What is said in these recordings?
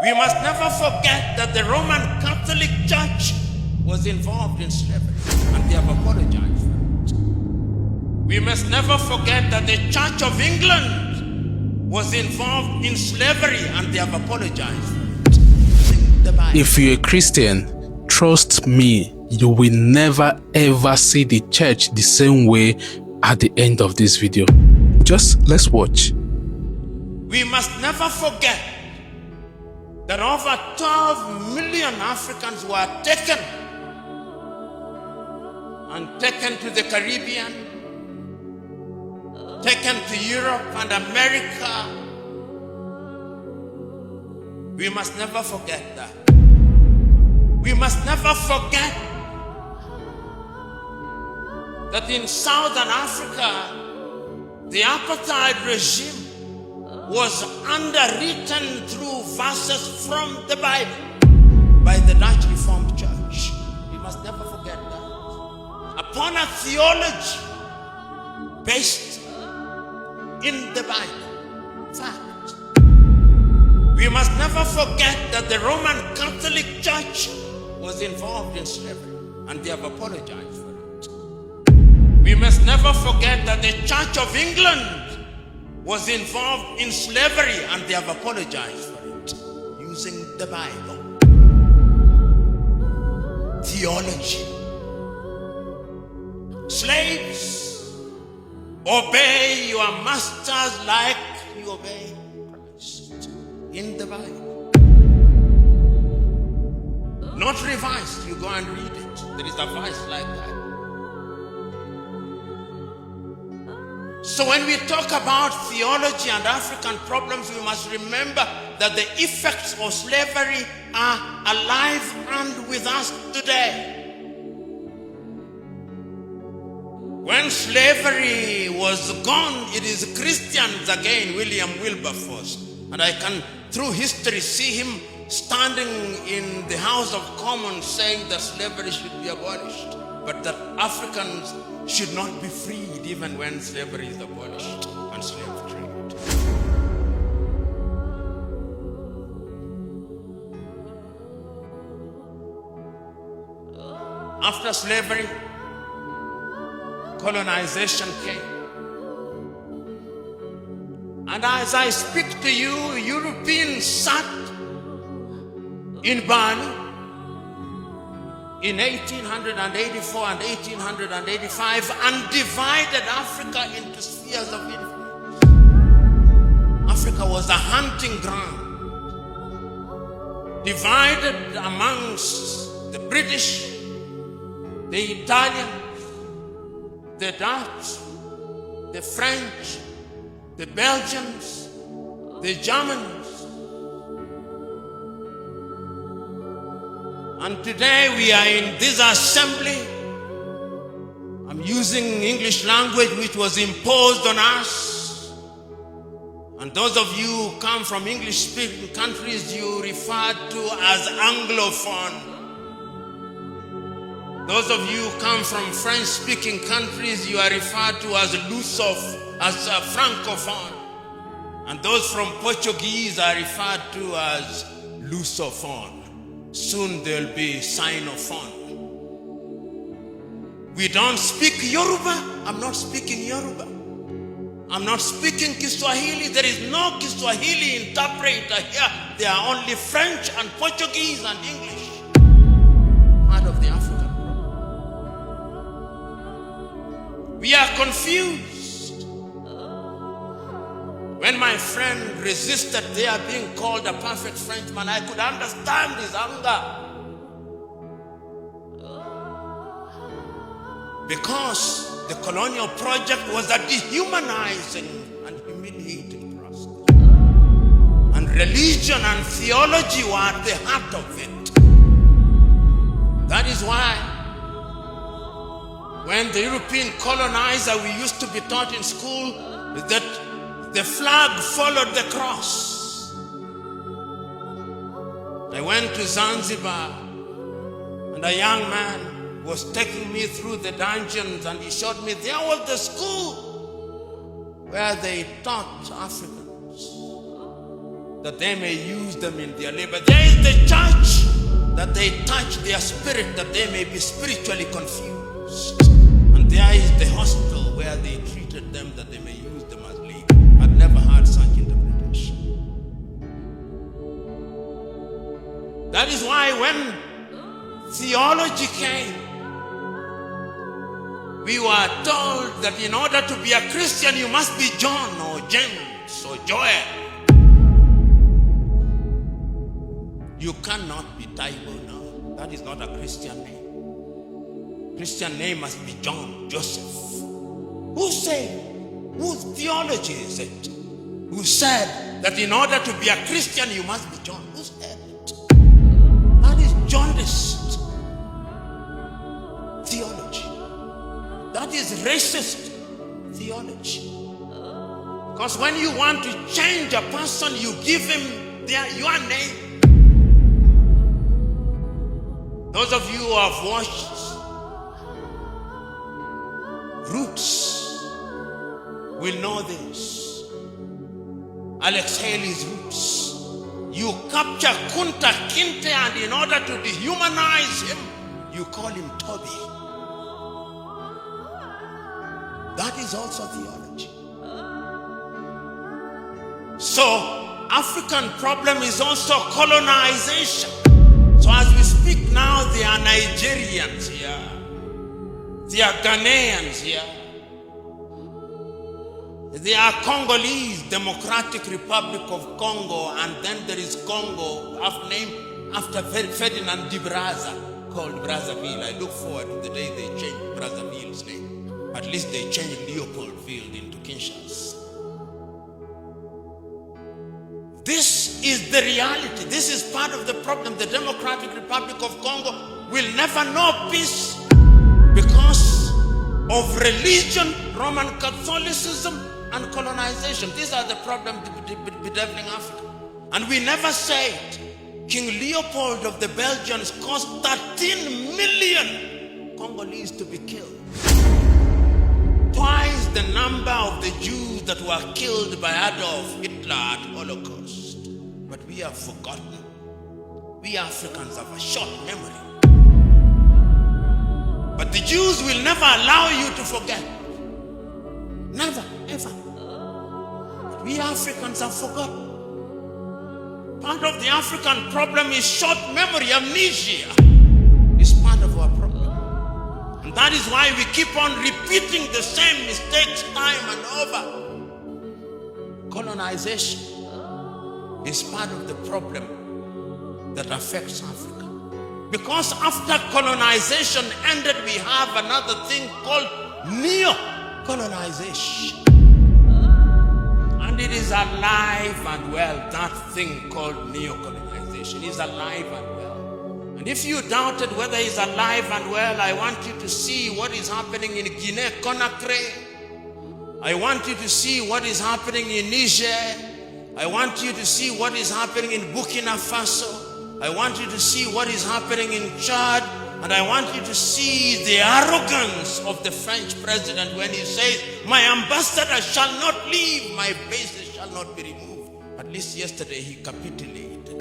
We must never forget that the Roman Catholic Church was involved in slavery, and they have apologized for it. We must never forget that the Church of England was involved in slavery, and they have apologized for it. If you're a Christian, trust me, you will never ever see the church the same way at the end of this video. Just let's watch. We must never forget that over 12 million Africans were taken to the Caribbean, taken to Europe and America. We must never forget that. We must never forget that in Southern Africa, the apartheid regime was underwritten through verses from the Bible by the Dutch Reformed Church. We must never forget that. Upon a theology based in the Bible. Fact. We must never forget that the Roman Catholic Church was involved in slavery, and they have apologized for it. We must never forget that the Church of England was involved in slavery, and they have apologized for it using the Bible. Theology. Slaves, obey your masters like you obey Christ in the Bible. Not revised, you go and read it. There is a verse like that. So when we talk about theology and African problems, we must remember that the effects of slavery are alive and with us today. When slavery was gone, it is Christians again, William Wilberforce. And I can, through history, see him standing in the House of Commons saying that slavery should be abolished, but that Africans should not be freed even when slavery is abolished and slave trade. After slavery, colonization came. And as I speak to you, Europeans sat in Bani in 1884 and 1885 and divided Africa into spheres of influence. Africa was a hunting ground, divided amongst the British, the Italians, the Dutch, the French, the Belgians, the Germans. And today we are in this assembly. I'm using English language which was imposed on us. And those of you who come from English-speaking countries, you refer to as Anglophone. Those of you who come from French-speaking countries, you are referred to as Francophone. And those from Portuguese are referred to as Lusophone. Soon there'll be Sinophone. We don't speak Yoruba. I'm not speaking Yoruba. I'm not speaking Kiswahili. There is no Kiswahili interpreter here. There are only French and Portuguese and English. Part of the African problem. We are confused. When my friend resisted their being called a perfect Frenchman, I could understand his anger. Because the colonial project was a dehumanizing and humiliating process. And religion and theology were at the heart of it. That is why when the European colonizer, we used to be taught in school that the flag followed the cross. I went to Zanzibar, and a young man was taking me through the dungeons, and he showed me there was the school where they taught Africans that they may use them in their labor. There is the church, that they touch their spirit, that they may be spiritually confused. And there is the hospital where they treated them, that they may use them as legal. I've never heard such interpretation. That is why when theology came, we were told that in order to be a Christian, you must be John or James or Joel. You cannot be Taibo now. That is not a Christian name. Christian name must be John, Joseph. Who said? Whose theology is it? Who said that in order to be a Christian, you must be John? Who said it? That is jaundiced theology. That is racist theology. Because when you want to change a person, you give him your name. Those of you who have watched Roots will know this. Alex Haley's Roots. You capture Kunta Kinte, and in order to dehumanize him, you call him Toby. That is also theology. So, African problem is also colonization. So as we speak now, there are Nigerians here. There are Ghanaians here. There are Congolese, Democratic Republic of Congo, and then there is Congo, named after Ferdinand de Brazza, called Brazzaville. I look forward to the day they change Brazzaville's name. At least they changed Leopoldville into Kinshasa. This is the reality. This is part of the problem. The Democratic Republic of Congo will never know peace because of religion, Roman Catholicism, and colonization. These are the problems bedeviling Africa. And we never say it. King Leopold of the Belgians caused 13 million Congolese to be killed. Twice the number of the Jews that were killed by Adolf Hitler at Holocaust. But we have forgotten. We Africans have a short memory. But the Jews will never allow you to forget. Never, ever. But we Africans have forgotten. Part of the African problem is short memory, amnesia. It's part of our problem. And that is why we keep on repeating the same mistakes time and over. Colonization is part of the problem that affects Africa. Because after colonization ended, we have another thing called neo-colonization. And it is alive and well. That thing called neo-colonization is alive and well. And if you doubted whether it's alive and well, I want you to see what is happening in Guinea-Conakry. I want you to see what is happening in Niger. I want you to see what is happening in Burkina Faso. I want you to see what is happening in Chad. And I want you to see the arrogance of the French president when he says, my ambassador shall not leave, my bases shall not be removed. At least yesterday he capitulated.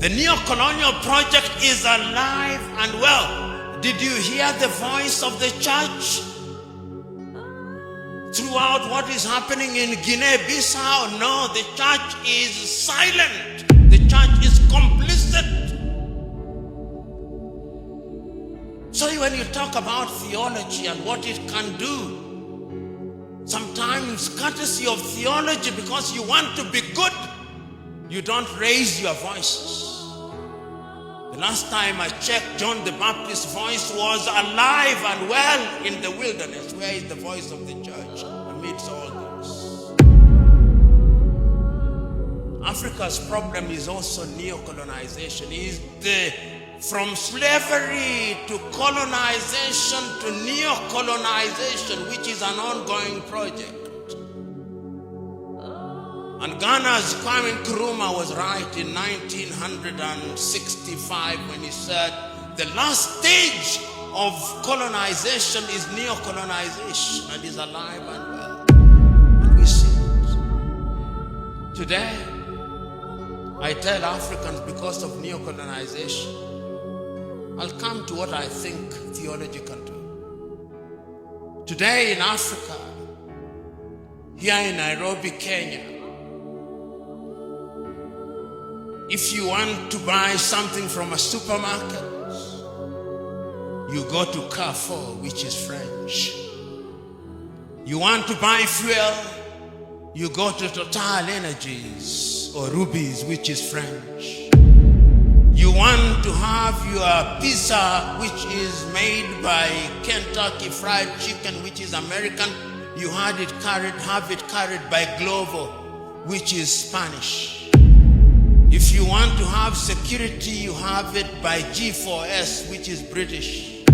The neo-colonial project is alive and well. Did you hear the voice of the church throughout what is happening in Guinea-Bissau? No, the church is silent. The church is complicit. So when you talk about theology and what it can do, sometimes courtesy of theology, because you want to be good, you don't raise your voices. The last time I checked, John the Baptist's voice was alive and well in the wilderness. Where is the voice of the church amidst all this? Africa's problem is also neo-colonization. From slavery to colonization to neo-colonization, which is an ongoing project. And Ghana's Kwame Nkrumah was right in 1965 when he said the last stage of colonization is neo-colonization, and is alive and well. And we see it. Today, I tell Africans because of neo-colonization, I'll come to what I think theology can do. Today in Africa, here in Nairobi, Kenya, if you want to buy something from a supermarket, you go to Carrefour, which is French. You want to buy fuel, you go to Total Energies or Rubies, which is French. You want to have your pizza, which is made by Kentucky Fried Chicken, which is American. You have it carried by Glovo, which is Spanish. If you want to have security, you have it by G4S, which is British.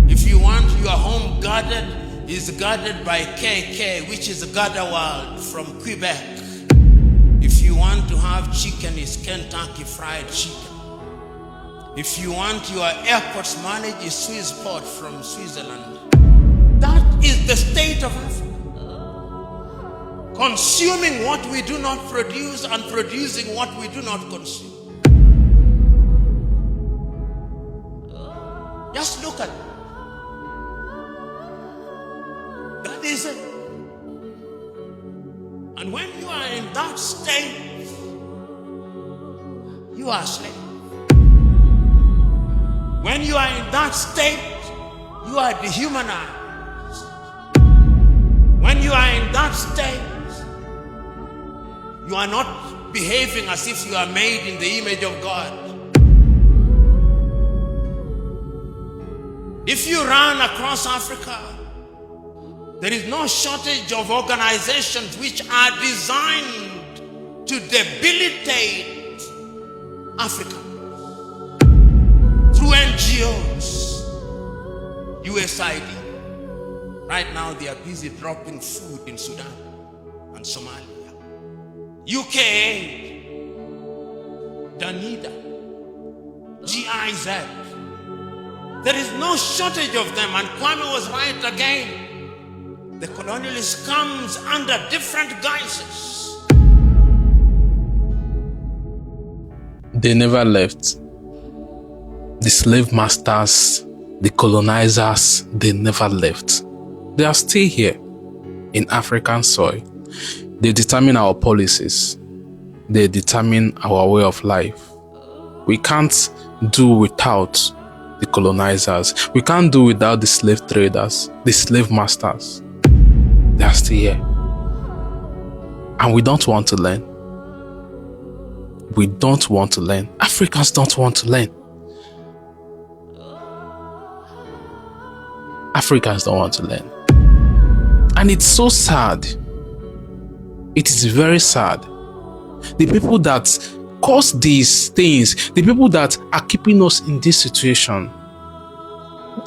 If you want your home guarded, it's guarded by KK, which is Gardewald from Quebec. If you want to have chicken, it's Kentucky Fried Chicken. If you want your airports managed, it's Swissport from Switzerland. That is the state of Africa. Consuming what we do not produce and producing what we do not consume. Just look at it. That is it. And when you are in that state, you are a slave. When you are in that state, you are dehumanized. When you are in that state, you are not behaving as if you are made in the image of God. If you run across Africa, there is no shortage of organizations which are designed to debilitate Africa. Through NGOs, USAID. Right now they are busy dropping food in Sudan and Somalia. UKAID, Danida, GIZ. There is no shortage of them, and Kwame was right again. The colonialist comes under different guises. They never left. The slave masters, the colonizers, they never left. They are still here in African soil. They determine our policies. They determine our way of life. We can't do without the colonizers. We can't do without the slave traders, the slave masters. They are still here. And we don't want to learn. We don't want to learn. Africans don't want to learn. Africans don't want to learn. And it's so sad. It is very sad. The people that cause these things, the people that are keeping us in this situation,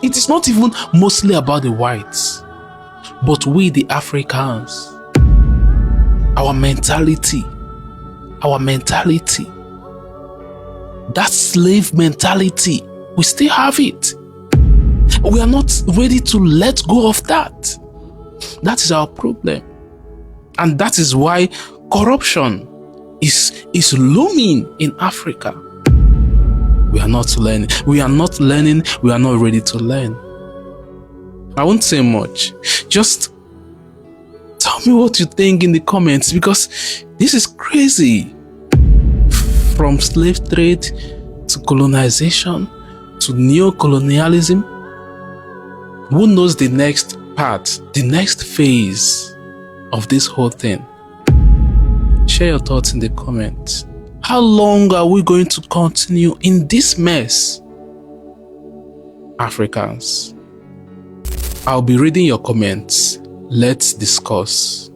it is not even mostly about the whites, but we the Africans. Our mentality, that slave mentality, we still have it. We are not ready to let go of that. That is our problem. And that is why corruption is looming in Africa. We are not learning. We are not learning. We are not ready to learn. I won't say much. Just tell me what you think in the comments, because this is crazy. From slave trade to colonization to neo-colonialism. Who knows the next part, the next phase of this whole thing? Share your thoughts in the comments. How long are we going to continue in this mess? Africans, I'll be reading your comments. Let's discuss.